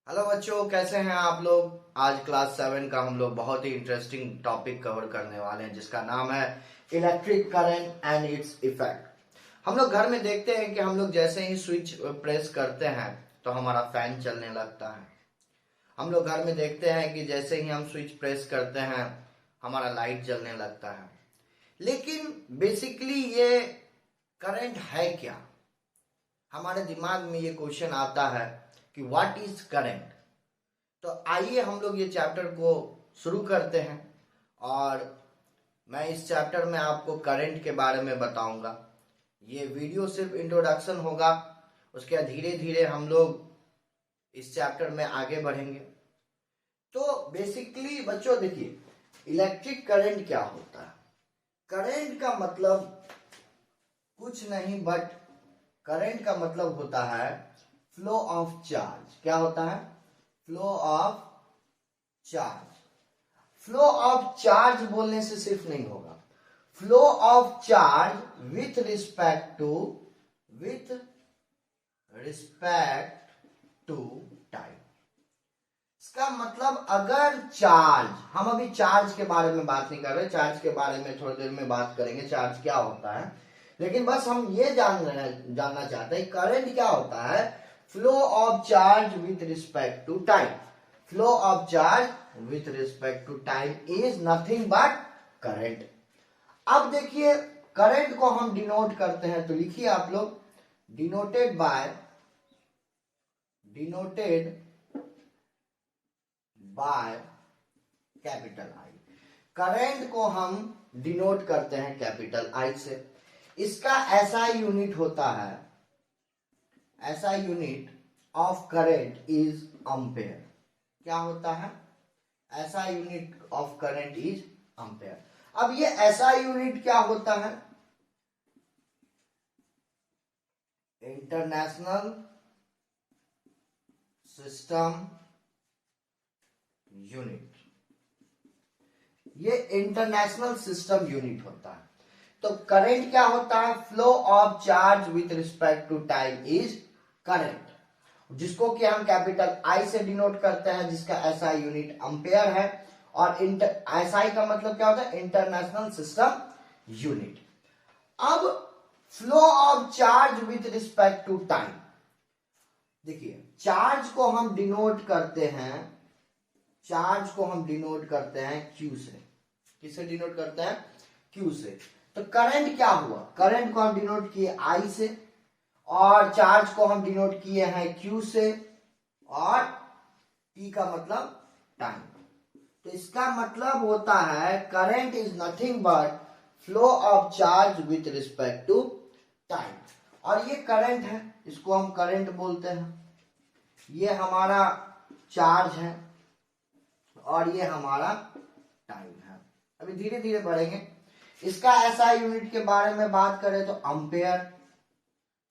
Hello बच्चों, कैसे हैं आप लोग। आज क्लास 7 का हम लोग बहुत ही इंटरेस्टिंग टॉपिक कवर करने वाले हैं जिसका नाम है electric current and its effect. हम लोग घर में देखते हैं कि हम लोग जैसे ही स्विच प्रेस करते हैं तो हमारा फैन चलने लगता है। हम लोग घर में देखते हैं कि जैसे ही हम स्विच प्रेस करते हैं हमारा लाइट जलने लगता है। लेकिन बेसिकली ये करंट है क्या? हमारे दिमाग में ये क्वेश्चन आता है कि व्हाट इज करंट। तो आइए हम लोग ये चैप्टर को शुरू करते हैं और मैं इस चैप्टर में आपको करंट के बारे में बताऊंगा। ये वीडियो सिर्फ इंट्रोडक्शन होगा, उसके बाद धीरे धीरे हम लोग इस चैप्टर में आगे बढ़ेंगे। तो बेसिकली बच्चों देखिए, इलेक्ट्रिक करंट क्या होता है। करंट का मतलब कुछ नहीं बट करंट का मतलब होता है फ्लो ऑफ चार्ज। क्या होता है? Flow of charge. Flow of charge बोलने से सिर्फ नहीं होगा, flow of charge with respect to time. इसका मतलब अगर चार्ज, हम अभी चार्ज के बारे में बात नहीं कर रहे, चार्ज के बारे में थोड़ी देर में बात करेंगे, चार्ज क्या होता है। लेकिन बस हम ये जानना चाहते हैं करंट क्या होता है। Flow of charge with respect to time. Flow of charge with respect to time is nothing but current. अब देखिए, करंट को हम डिनोट करते हैं, तो लिखिए आप लोग, denoted by capital I. Current को हम डिनोट करते हैं कैपिटल आई से। इसका ऐसा यूनिट होता है, SI unit of current is ampere. क्या होता है? SI unit of current is ampere. अब ये ऐसा यूनिट क्या होता है? International system unit. ये इंटरनेशनल सिस्टम यूनिट होता है। तो करंट क्या होता है? Flow of charge with respect to time is current, जिसको कि हम कैपिटल आई से डिनोट करते हैं, जिसका ऐसा यूनिट एम्पेयर है। और एसआई का मतलब क्या होता है? International system unit. अब flow of charge with respect to time, देखिए चार्ज को हम डिनोट करते हैं, चार्ज को हम डिनोट करते हैं क्यू से। किससे डिनोट करते हैं? क्यू से। तो करंट क्या हुआ? करंट को हम डिनोट किए आई से, और चार्ज को हम डिनोट किए हैं क्यू से, और टी का मतलब टाइम। तो इसका मतलब होता है current is nothing but flow of charge with respect to time. और ये करंट है, इसको हम करंट बोलते हैं। ये हमारा चार्ज है और ये हमारा टाइम है। अभी धीरे धीरे बढ़ेंगे। इसका ऐसा यूनिट के बारे में बात करें तो एम्पेयर,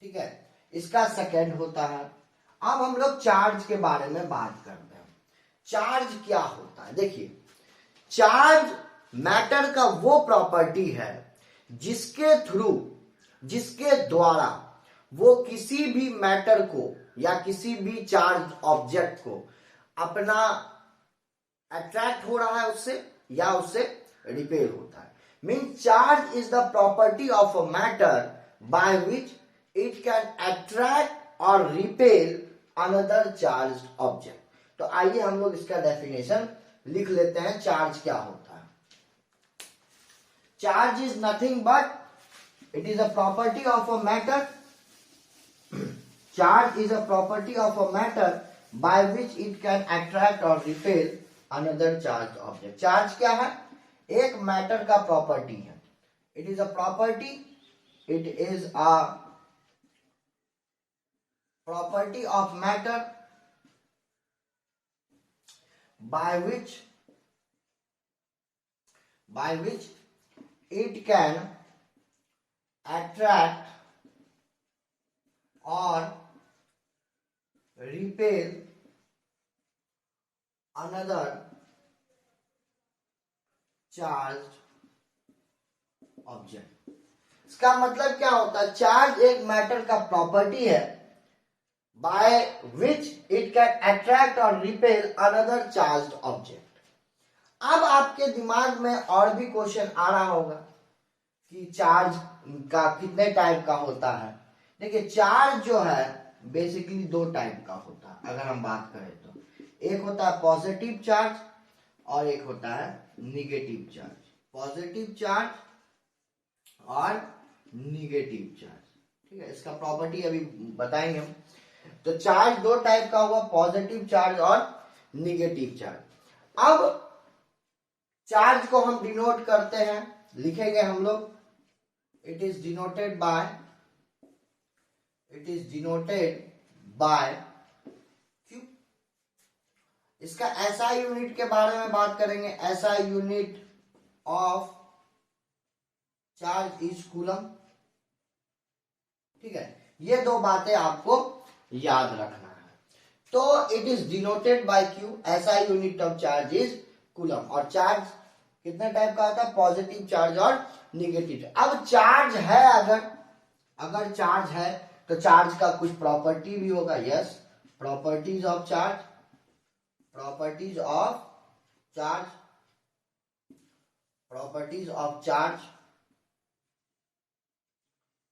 ठीक है, इसका सेकेंड होता है। अब हम लोग चार्ज के बारे में बात करते हैं। चार्ज क्या होता है? देखिए, चार्ज मैटर का वो प्रॉपर्टी है जिसके थ्रू, जिसके द्वारा वो किसी भी मैटर को या किसी भी चार्ज ऑब्जेक्ट को अपना अट्रैक्ट हो रहा है उससे, या उससे रिपेल होता है। Mean charge is the property of a matter by which it can attract और रिपेल अनदर चार्ज ऑब्जेक्ट। तो आइए हम लोग इसका डेफिनेशन लिख लेते हैं। चार्ज क्या होता है? Charge is nothing but it is a property of a matter, charge is a property of a matter by which it can attract और repel another charge object. Charge क्या है? एक मैटर का प्रॉपर्टी है। It is a property, it is a property of matter by which it can attract or repel another charged object। इसका मतलब क्या होता है? चार्ज एक मैटर का प्रॉपर्टी है by which it can attract or repel another charged object। अब आपके दिमाग में और भी क्वेश्चन आ रहा होगा कि चार्ज का कितने टाइप का होता है। देखिए चार्ज जो है बेसिकली दो टाइप का होता है अगर हम बात करें तो, एक होता है पॉजिटिव चार्ज और एक होता है निगेटिव चार्ज। पॉजिटिव चार्ज और निगेटिव चार्ज, ठीक है, इसका प्रॉपर्टी अभी बताएंगे हम। तो चार्ज दो टाइप का हुआ, पॉजिटिव चार्ज और निगेटिव चार्ज। अब चार्ज को हम डिनोट करते हैं, लिखेंगे हम लोग, it is denoted by Q. इसका एसआई यूनिट के बारे में बात करेंगे। SI unit of charge is coulomb, ठीक है। ये दो बातें आपको याद रखना है। तो it is denoted by Q, SI unit of charge is coulomb. और चार्ज कितने टाइप का होता है, पॉजिटिव चार्ज और निगेटिव। अब चार्ज है, अगर चार्ज है तो चार्ज का कुछ प्रॉपर्टी भी होगा। Yes, properties of charge, properties of charge, properties of charge,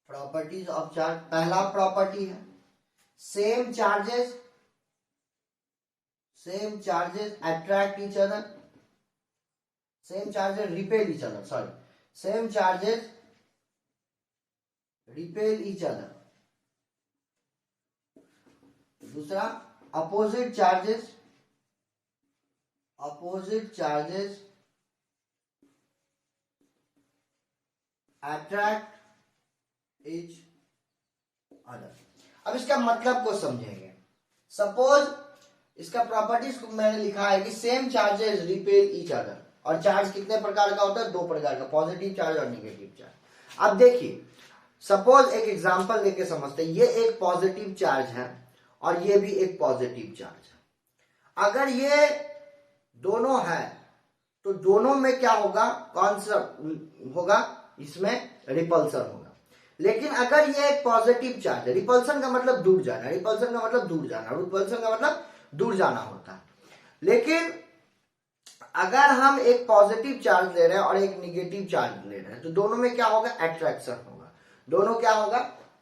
properties of charge. पहला प्रॉपर्टी है same charges attract each other, same charges repel each other, sorry, same charges repel each other. दूसरा opposite charges attract each other. अब इसका मतलब को समझेंगे। Suppose इसका properties को मैंने लिखा है कि same charges repel each other. और चार्ज कितने प्रकार का होता है, दो प्रकार का, पॉजिटिव चार्ज और निगेटिव चार्ज। अब देखिए सपोज एक एग्जांपल लेके समझते हैं। ये एक पॉजिटिव चार्ज है और ये भी एक पॉजिटिव चार्ज है। अगर ये दोनों है तो दोनों में क्या होगा, कौन सा होगा, इसमें रिपल्सन होगा। लेकिन अगर ये एक पॉजिटिव चार्ज है, रिपल्सन का मतलब दूर जाना, रिपल्सन का मतलब दूर जाना, रिपल्सन का मतलब दूर जाना होता है। लेकिन अगर हम एक पॉजिटिव चार्ज ले रहे हैं और एक निगेटिव चार्ज ले रहे हैं तो दोनों में क्या होगा, अट्रैक्शन होगा। दोनों क्या होगा,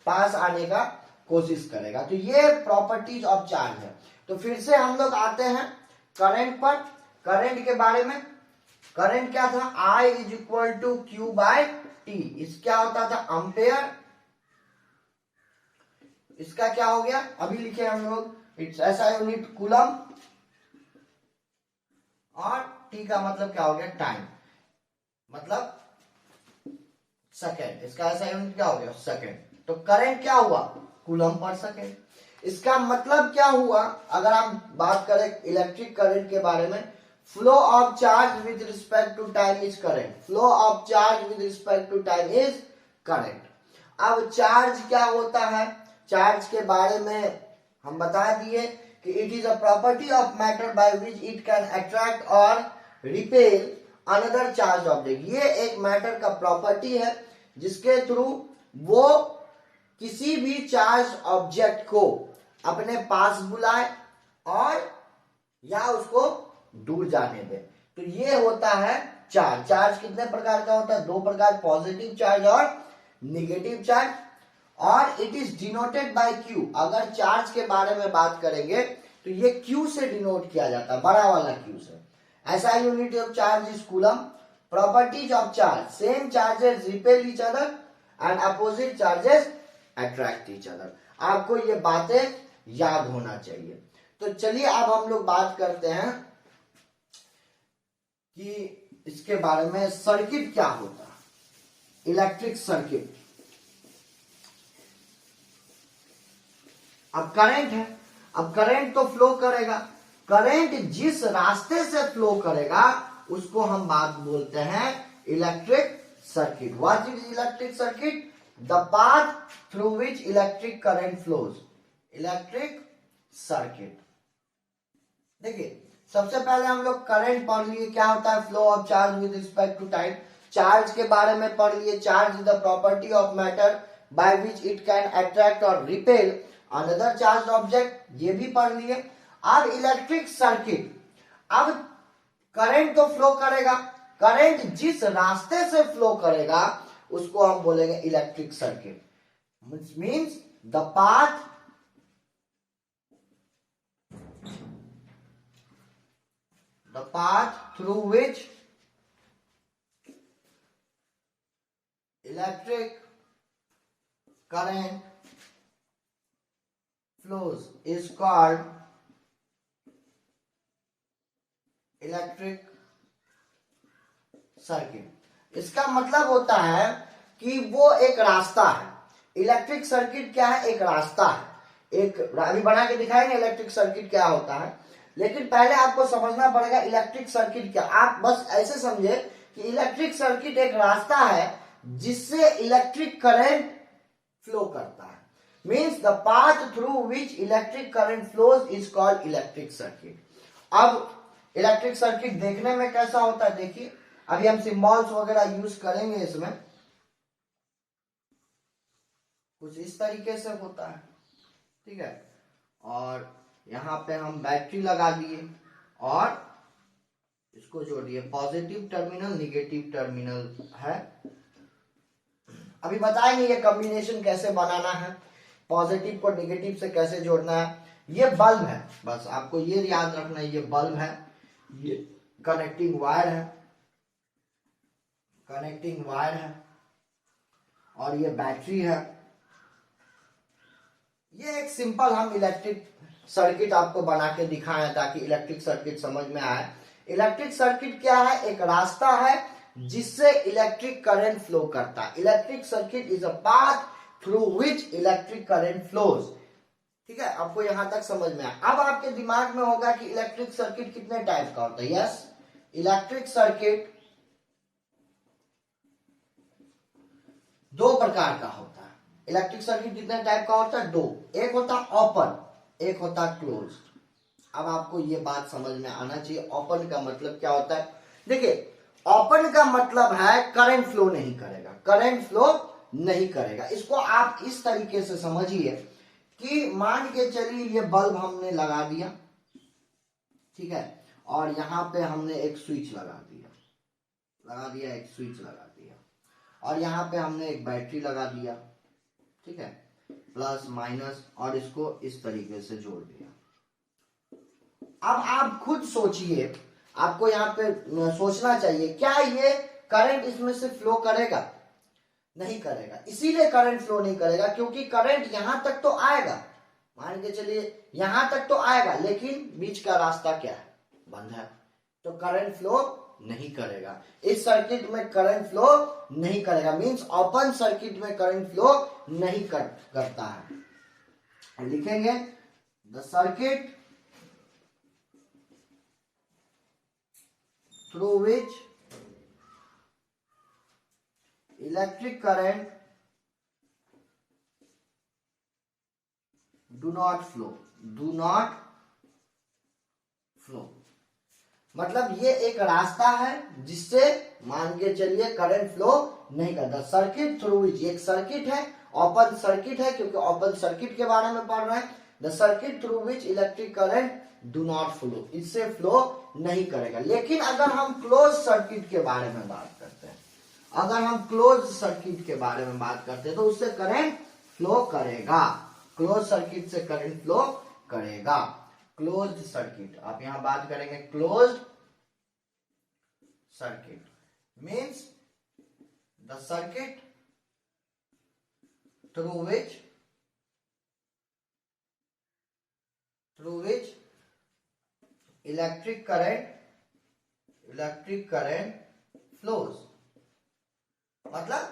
पास आने का कोशिश करेगा। तो ये प्रॉपर्टीज ऑफ चार्ज है। तो फिर से हम लोग आते हैं करंट पर। करंट के बारे में, करंट क्या था, I is equal to Q by T. इस क्या होता था, अम्पेयर। इसका क्या हो गया, अभी लिखे हम लोग, इट्स ऐसा यूनिट कूलम। और टी का मतलब क्या हो गया, टाइम, मतलब सेकेंड। इसका ऐसा यूनिट क्या हो गया, सेकेंड। तो करंट क्या हुआ, कूलम पर सेकेंड। इसका मतलब क्या हुआ, अगर हम बात करें इलेक्ट्रिक करंट के बारे में, flow of charge with respect to time is current. Flow of charge with respect to time is current. अब चार्ज क्या होता है, चार्ज के बारे में हम बता दिए कि it is a property of matter by which it can attract और रिपेल अनदर चार्ज ऑब्जेक्ट। ये एक मैटर का प्रॉपर्टी है जिसके थ्रू वो किसी भी चार्ज ऑब्जेक्ट को अपने पास बुलाए और या उसको दूर जाने दे। तो ये होता है चार्ज। चार्ज कितने प्रकार का होता है, दो प्रकार, पॉजिटिव चार्ज और निगेटिव चार्ज। और it is denoted by Q. अगर चार्ज के बारे में बात करेंगे तो ये क्यू से डिनोट किया जाता है, बड़ा वाला क्यू से। ऐसा unit of charge is coulomb. Properties of charge, same charges repel each other and opposite charges attract each other. आपको ये बातें याद होना चाहिए। तो चलिए अब हम लोग बात करते हैं कि इसके बारे में सर्किट क्या होता है, इलेक्ट्रिक सर्किट। अब करंट है, अब करंट तो फ्लो करेगा। करंट जिस रास्ते से फ्लो करेगा उसको हम बात बोलते हैं electric circuit. What is electric circuit, the path through which electric current flows, electric circuit. देखिए सबसे पहले हम लोग करंट पढ़ लिए, क्या होता है, flow of charge with respect to time. Charge के बारे में पढ़ लिए, charge is the property of matter by which it can attract और रिपेल अनदर चार्ज ऑब्जेक्ट, ये भी पढ़ लिए। अब इलेक्ट्रिक सर्किट, अब करंट तो फ्लो करेगा, करंट जिस रास्ते से फ्लो करेगा उसको हम बोलेंगे electric circuit. Means the path through which electric current flows is called electric circuit. इसका मतलब होता है कि वो एक रास्ता है। इलेक्ट्रिक सर्किट क्या है? एक रास्ता है। एक अभी बना के दिखाएंगे इलेक्ट्रिक सर्किट क्या होता है, लेकिन पहले आपको समझना पड़ेगा इलेक्ट्रिक सर्किट क्या। आप बस ऐसे समझे कि इलेक्ट्रिक सर्किट एक रास्ता है जिससे इलेक्ट्रिक करंट फ्लो करता है। Means the path through which electric current flows is called electric circuit. अब इलेक्ट्रिक सर्किट देखने में कैसा होता है देखिए, अभी हम सिंबल्स वगैरह यूज करेंगे, इसमें कुछ इस तरीके से होता है, ठीक है। और यहां पे हम बैटरी लगा दिए और इसको जोड़ दिए, पॉजिटिव टर्मिनल निगेटिव टर्मिनल है। अभी बताएंगे ये कॉम्बिनेशन कैसे बनाना है, पॉजिटिव को नेगेटिव से कैसे जोड़ना है। ये बल्ब है, बस आपको ये याद रखना है, ये बल्ब है, ये कनेक्टिंग वायर है, कनेक्टिंग वायर है, और ये बैटरी है। ये एक सिंपल हम इलेक्ट्रिक सर्किट आपको बना के दिखाएं ताकि इलेक्ट्रिक सर्किट समझ में आए। इलेक्ट्रिक सर्किट क्या है? एक रास्ता है जिससे इलेक्ट्रिक करंट फ्लो करता है। Electric circuit is a path through which electric current flows. ठीक है, आपको यहां तक समझ में आया। अब आपके दिमाग में होगा कि इलेक्ट्रिक सर्किट कितने टाइप का होता है। यस, इलेक्ट्रिक सर्किट दो प्रकार का होता है। इलेक्ट्रिक सर्किट कितने टाइप का होता है? दो। एक होता है ओपन, एक होता है क्लोज। अब आपको ये बात समझ में आना चाहिए, ओपन का मतलब क्या होता है। देखिए, ओपन का मतलब है करंट फ्लो नहीं करेगा, करंट फ्लो नहीं करेगा। इसको आप इस तरीके से समझिए कि मान के चलिए ये बल्ब हमने लगा दिया, ठीक है, और यहां पे हमने एक स्विच लगा दिया, एक स्विच लगा दिया, और यहां पे हमने एक बैटरी लगा दिया, ठीक है, प्लस माइनस, और इसको इस तरीके से जोड़ दिया। अब आप खुद सोचिए, आपको यहाँ पे सोचना चाहिए, क्या ये करंट इसमें से फ्लो करेगा? नहीं करेगा। इसीलिए करंट फ्लो नहीं करेगा क्योंकि करंट यहां तक तो आएगा, मान के चलिए यहां तक तो आएगा, लेकिन बीच का रास्ता क्या है? बंद है, तो करंट फ्लो नहीं करेगा। इस सर्किट में करंट फ्लो नहीं करेगा, मींस ओपन सर्किट में करंट फ्लो नहीं करता है। लिखेंगे the circuit through which electric current do not flow मतलब ये एक रास्ता है जिससे मान के चलिए करंट फ्लो नहीं करता। सर्किट थ्रू विच, एक सर्किट है, ओपन सर्किट है क्योंकि ओपन सर्किट के बारे में पढ़ रहे हैं। The circuit through which electric current do not flow, इससे फ्लो नहीं करेगा। लेकिन अगर हम क्लोज सर्किट के बारे में बात करते हैं, अगर हम क्लोज सर्किट के बारे में बात करते हैं तो उससे करंट फ्लो करेगा, क्लोज सर्किट से करंट फ्लो करेगा। क्लोज्ड सर्किट, आप यहां बात करेंगे closed circuit means the circuit through which electric current flows. मतलब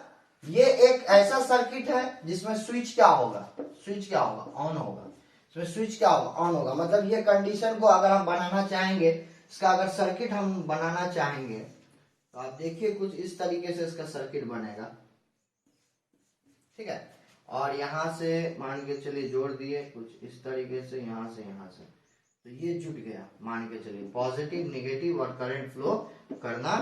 ये एक ऐसा सर्किट है जिसमें स्विच क्या होगा? ऑन होगा। इसमें स्विच क्या होगा? ऑन होगा। मतलब ये कंडीशन को अगर हम बनाना चाहेंगे, इसका अगर सर्किट हम बनाना चाहेंगे तो आप देखिए कुछ इस तरीके से इसका सर्किट बनेगा, ठीक है। और यहां से मान के चलिए जोड़ दिए कुछ इस तरीके से, यहां से तो ये जुट गया, मान के चलिए पॉजिटिव नेगेटिव और करंट फ्लो करना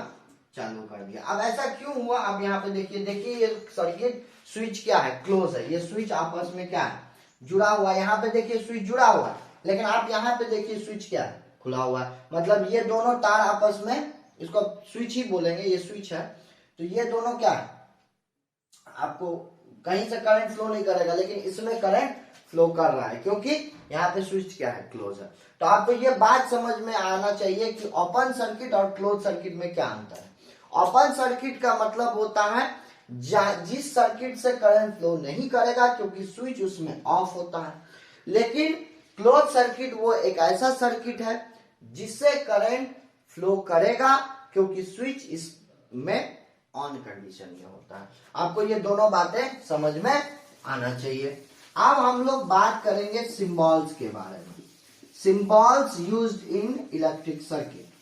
चालू कर दिया। अब ऐसा क्यों हुआ? अब यहाँ पे देखिए ये सर्किट स्विच क्या है? क्लोज है। ये स्विच आपस में क्या है? जुड़ा हुआ है। यहाँ पे देखिए स्विच जुड़ा हुआ है, लेकिन आप यहाँ पे देखिए स्विच क्या है, खुला हुआ है। मतलब ये दोनों तार आपस में, इसको स्विच ही बोलेंगे, ये स्विच है, तो ये दोनों क्या है, आपको कहीं से करंट फ्लो नहीं करेगा, लेकिन इसमें करंट फ्लो कर रहा है क्योंकि यहाँ पे स्विच क्या है, क्लोज है। तो आपको ये बात समझ में आना चाहिए कि ओपन सर्किट और क्लोज सर्किट में क्या अंतर है। ओपन सर्किट का मतलब होता है जिस सर्किट से करंट फ्लो नहीं करेगा क्योंकि स्विच उसमें ऑफ होता है। लेकिन क्लोज सर्किट वो एक ऐसा सर्किट है जिससे करंट फ्लो करेगा क्योंकि स्विच इसमें ऑन कंडीशन में होता है। आपको ये दोनों बातें समझ में आना चाहिए। अब हम लोग बात करेंगे सिंबल्स के बारे में। Symbols used in electric circuit.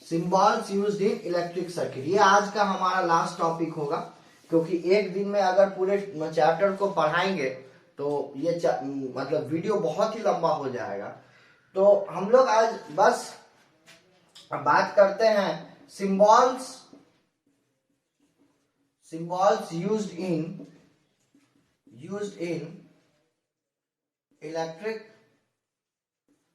Symbols used in electric circuit, ये आज का हमारा लास्ट टॉपिक होगा, क्योंकि एक दिन में अगर पूरे चैप्टर को पढ़ाएंगे तो ये मतलब वीडियो बहुत ही लंबा हो जाएगा। तो हम लोग आज बस बात करते हैं symbols used in electric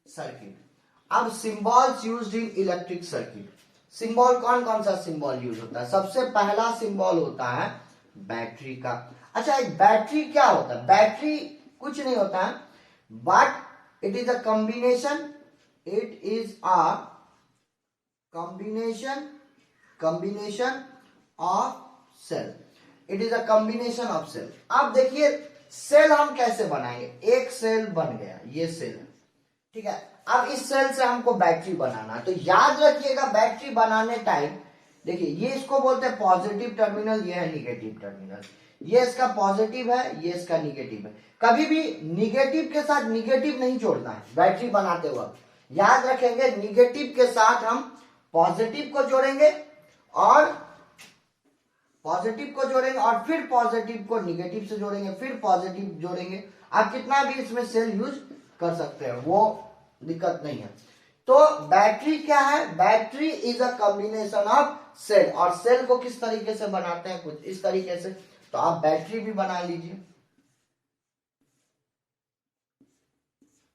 circuit. अब symbols used in electric circuit, symbol कौन कौन सा सिंबल यूज होता है। सबसे पहला सिंबल होता है बैटरी का। अच्छा, एक बैटरी क्या होता है, बैटरी कुछ नहीं होता है, but it is a combination, it is a combination of cell, it is a combination of cell। अब देखिए सेल हम कैसे बनाएंगे, एक सेल बन गया, ये सेल है, ठीक है। अब इस सेल से हमको बैटरी बनाना है, तो याद रखिएगा बैटरी बनाने टाइम देखिए ये इसको बोलते हैं पॉजिटिव टर्मिनल, ये है निगेटिव टर्मिनल, ये इसका पॉजिटिव है, ये इसका निगेटिव है। कभी भी निगेटिव के साथ निगेटिव नहीं जोड़ना है बैटरी बनाते वक्त, याद रखेंगे निगेटिव के साथ हम पॉजिटिव को जोड़ेंगे और फिर पॉजिटिव को निगेटिव से जोड़ेंगे, फिर पॉजिटिव जोड़ेंगे। आप कितना भी इसमें सेल यूज कर सकते हैं, वो दिक्कत नहीं है। तो बैटरी क्या है, battery is a combination of cell, और सेल को किस तरीके से बनाते हैं, कुछ इस तरीके से। तो आप बैटरी भी बना लीजिए,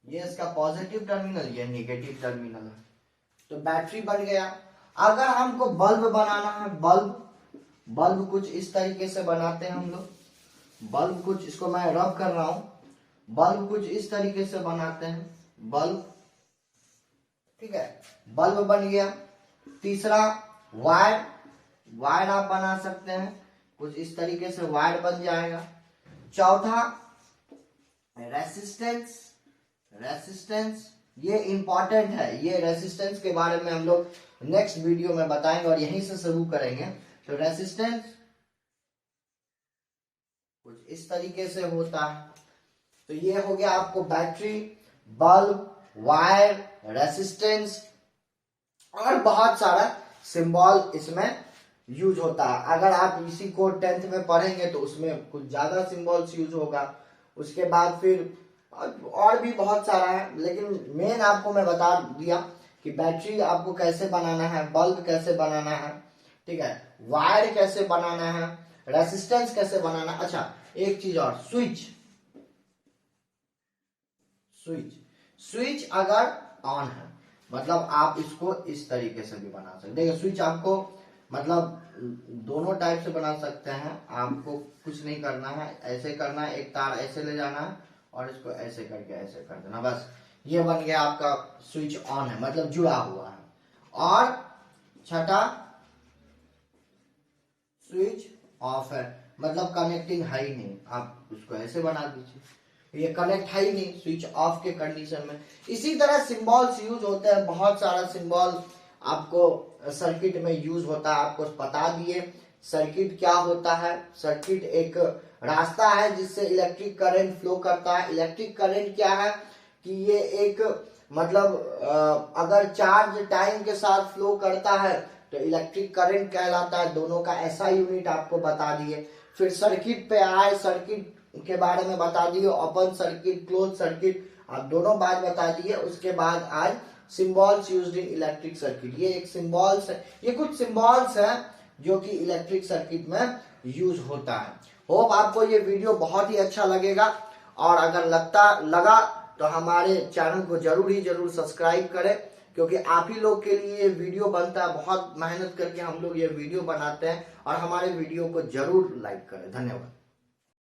ये इसका पॉजिटिव टर्मिनल, ये निगेटिव टर्मिनल है, तो बैटरी बन गया। अगर हमको बल्ब बनाना है, बल्ब कुछ इस तरीके से बनाते हैं हम लोग, बल्ब कुछ, इसको मैं रब कर रहा हूं, बल्ब कुछ इस तरीके से बनाते हैं, बल्ब, ठीक है, बल्ब बन गया। तीसरा वायर आप बना सकते हैं, कुछ इस तरीके से वायर बन जाएगा। चौथा रेसिस्टेंस, ये इंपॉर्टेंट है, ये रेसिस्टेंस के बारे में हम लोग नेक्स्ट वीडियो में बताएंगे और यहीं से शुरू करेंगे। तो रेसिस्टेंस कुछ इस तरीके से होता है। तो ये हो गया आपको बैटरी, बल्ब, वायर, रेसिस्टेंस, और बहुत सारा सिंबल इसमें यूज होता है। अगर आप इसी को 10th में पढ़ेंगे तो उसमें कुछ ज्यादा सिंबल्स यूज होगा। उसके बाद फिर और भी बहुत सारा है, लेकिन मेन आपको मैं बता दिया कि बैटरी आपको कैसे बनाना है, बल्ब कैसे बनाना है, ठीक है, वायर कैसे बनाना है, रेसिस्टेंस कैसे बनाना है। अच्छा, एक चीज और, स्विच अगर ऑन है, मतलब आप इसको इस तरीके से भी बना सकते हैं। देखिए स्विच आपको मतलब दोनों टाइप से बना सकते हैं, आपको कुछ नहीं करना है, ऐसे करना है, एक तार ऐसे ले जाना है और इसको ऐसे करके ऐसे कर देना, बस ये बन गया आपका स्विच ऑन है, मतलब जुड़ा हुआ है। और छठा स्विच ऑफ है, मतलब कनेक्टिंग है ही नहीं, आप उसको ऐसे बना दीजिए, ये कनेक्ट है ही नहीं स्विच ऑफ के कंडीशन में। इसी तरह सिंबल्स यूज होते हैं, बहुत सारा सिंबल आपको सर्किट में यूज होता है। आपको बता दिए सर्किट क्या होता है। सर्किट एक रास्ता है जिससे इलेक्ट्रिक करंट फ्लो करता है। इलेक्ट्रिक करंट क्या है कि ये एक मतलब अगर चार्ज टाइम के साथ फ्लो करता है तो इलेक्ट्रिक करंट कहलाता है। दोनों का ऐसा यूनिट आपको बता दिए। फिर सर्किट पे आए, सर्किट के बारे में बता दिए, ओपन सर्किट, क्लोज सर्किट, आप दोनों बात बता दिए। उसके बाद आज symbols used in electric circuit, ये एक सिंबल्स है, ये कुछ सिंबल्स हैं जो कि इलेक्ट्रिक सर्किट में यूज होता है। होप आपको ये वीडियो बहुत ही अच्छा लगेगा, और अगर लगा तो हमारे चैनल को जरूर सब्सक्राइब करें, क्योंकि आप ही लोग के लिए ये वीडियो बनता है। बहुत मेहनत करके हम लोग ये वीडियो बनाते हैं, और हमारे वीडियो को जरूर लाइक करें। धन्यवाद।